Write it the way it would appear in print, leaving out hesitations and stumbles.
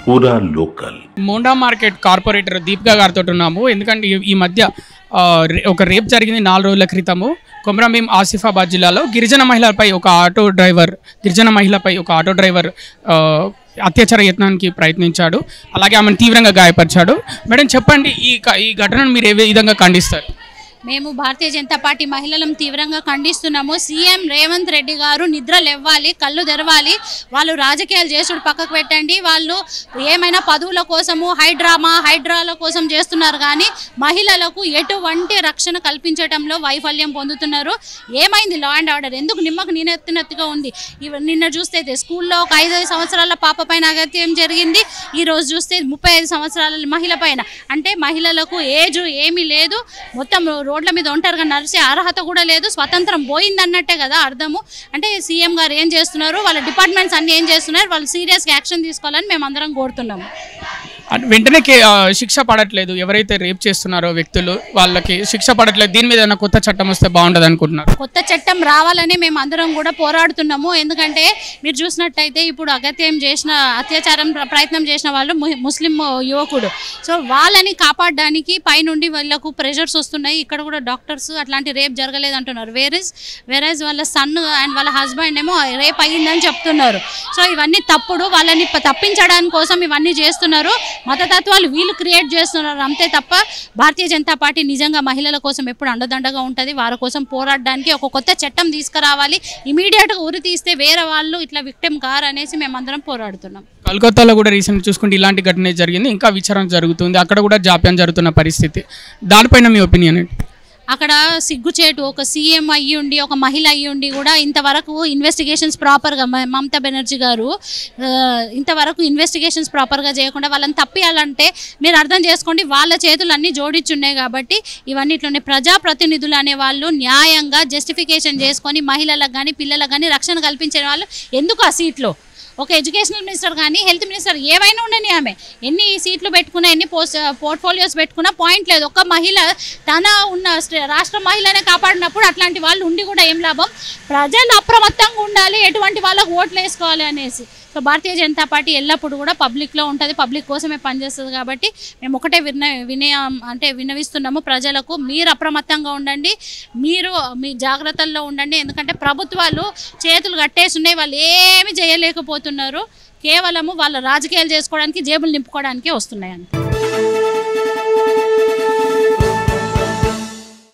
పూరా local Monda market corporator Deepika గారితో ఉన్నాము. ఎందుకంటే ఈ మధ్య ఒక రేప్ జరిగింది 4 రోజుల క్రితము కొమరంభీం ఆసిఫాబాద్ జిల్లాలో. గిరిజన మహిళపై ఒక ఆటో డ్రైవర్ అత్యాచార యత్నానికి ప్రయత్నించాడు. అలాగే ఆమెను తీవ్రంగా గాయపరిచాడు. మేడం చెప్పండి, ఈ ఘటనను మీరు ఏ విధంగా ఖండిస్తారు? మేము భారతీయ జనతా పార్టీ మహిళలను తీవ్రంగా ఖండిస్తున్నాము. సీఎం రేవంత్ రెడ్డి గారు నిద్ర లేవాలి, కళ్ళు తెరవాలి. వాళ్ళు రాజకీయాలు చేసుడు పక్కకు పెట్టండి. వాళ్ళు ఏమైనా పదవుల కోసము హైడ్రాల కోసం చేస్తున్నారు, కానీ మహిళలకు ఎటువంటి రక్షణ కల్పించడంలో వైఫల్యం పొందుతున్నారు. ఏమైంది లా అండ్ ఆర్డర్? ఎందుకు నిమ్మకు నీనెత్తినట్టుగా ఉంది? నిన్న చూస్తే స్కూల్లో ఒక 5 సంవత్సరాల పాప పైన అగత్యం జరిగింది. ఈరోజు చూస్తే 35 సంవత్సరాల మహిళ పైన. అంటే మహిళలకు ఏజ్ ఏమీ లేదు, మొత్తం రోడ్ల మీద ఒంటరిగా నడిచే అర్హత కూడా లేదు. స్వతంత్రం పోయిందన్నట్టే కదా అర్థము. అంటే సీఎం గారు ఏం చేస్తున్నారు, వాళ్ళ డిపార్ట్మెంట్స్ అన్ని ఏం చేస్తున్నారు, వాళ్ళు సీరియస్గా యాక్షన్ తీసుకోవాలని మేము అందరం కోరుతున్నాము. వెంటనే శిక్ష పడట్లేదు, ఎవరైతే రేప్ చేస్తున్నారో వ్యక్తులు వాళ్ళకి శిక్ష పడట్లేదు. దీని మీద ఏమైనా కొత్త చట్టం వస్తే బాగుంటుంది అనుకుంటున్నారు? కొత్త చట్టం రావాలని మేము అందరం కూడా పోరాడుతున్నాము. ఎందుకంటే మీరు చూసినట్టయితే ఇప్పుడు అత్యాచారం ప్రయత్నం చేసిన వాళ్ళు ముస్లిం యువకుడు. సో వాళ్ళని కాపాడడానికి పైనుండి వాళ్ళకు ప్రెషర్స్ వస్తున్నాయి. ఇక్కడ కూడా డాక్టర్స్ అట్లాంటి రేప్ జరగలేదు అంటున్నారు. వేరేజ్ వాళ్ళ సన్ అండ్ వాళ్ళ హస్బెండ్ ఏమో రేప్ అయ్యిందని చెప్తున్నారు. సో ఇవన్నీ తప్పుడు. వాళ్ళని తప్పించడానికి కోసం ఇవన్నీ చేస్తున్నారు. మతతత్వాలు వీళ్ళు క్రియేట్ చేస్తున్నారు అంతే తప్ప భారతీయ జనతా పార్టీ నిజంగా మహిళల కోసం ఎప్పుడు అండదండగా ఉంటుంది. వారి కోసం పోరాడడానికి ఒక కొత్త చట్టం తీసుకురావాలి. ఇమీడియట్గా ఉరి తీస్తే వేరే వాళ్ళు ఇట్లా విక్టిమ్ కారు అనేసి మేమందరం పోరాడుతున్నాం. కలకత్తాలో కూడా రీసెంట్ చూసుకుంటే ఇలాంటి ఘటన జరిగింది. ఇంకా విచారణ జరుగుతుంది, అక్కడ కూడా జాప్యం జరుగుతున్న పరిస్థితి. దానిపైన మీ ఒపీనియన్ ఏంటి? అక్కడ సిగ్గుచేటు, ఒక సీఎం అయ్యి ఉండి ఒక మహిళ అయ్యి ఉండి కూడా ఇంతవరకు ఇన్వెస్టిగేషన్స్ ప్రాపర్గా మమతా బెనర్జీ గారు ఇంతవరకు ఇన్వెస్టిగేషన్స్ ప్రాపర్గా చేయకుండా వాళ్ళని తప్పియాలంటే మీరు అర్థం చేసుకోండి, వాళ్ళ చేతులు అన్నీ జోడించున్నాయి. కాబట్టి ఇవన్నిట్లోనే ప్రజాప్రతినిధులు అనే వాళ్ళు న్యాయంగా జస్టిఫికేషన్ చేసుకొని మహిళలకు కానీ పిల్లలకు కానీ రక్షణ కల్పించే వాళ్ళు ఎందుకు ఆ సీట్లో? ఒక ఎడ్యుకేషనల్ మినిస్టర్ కానీ హెల్త్ మినిస్టర్ ఏవైనా ఉండని, ఆమె ఎన్ని సీట్లు పెట్టుకున్నా ఎన్ని పోర్ట్ఫోలియోస్ పెట్టుకున్నా పాయింట్ లేదు. ఒక మహిళ తన ఉన్న రాష్ట్ర మహిళనే కాపాడినప్పుడు అట్లాంటి వాళ్ళు ఉండి కూడా ఏం లాభం? ప్రజలు అప్రమత్తంగా ఉండాలి, ఎటువంటి వాళ్ళకు ఓట్లు వేసుకోవాలి అనేసి. సో భారతీయ జనతా పార్టీ ఎల్లప్పుడూ కూడా పబ్లిక్లో ఉంటుంది, పబ్లిక్ కోసమే పనిచేస్తుంది. కాబట్టి మేము ఒకటే విన్నవిస్తున్నాము ప్రజలకు, మీరు అప్రమత్తంగా ఉండండి, మీరు మీ జాగ్రత్తల్లో ఉండండి. ఎందుకంటే ప్రభుత్వాలు చేతులు కట్టేసి ఉన్నాయి, వాళ్ళు ఏమి చేయలేకపోతున్నారు. కేవలము వాళ్ళ రాజకీయాలు చేసుకోవడానికి, జేబులు నింపుకోవడానికే వస్తున్నాయి అంతే.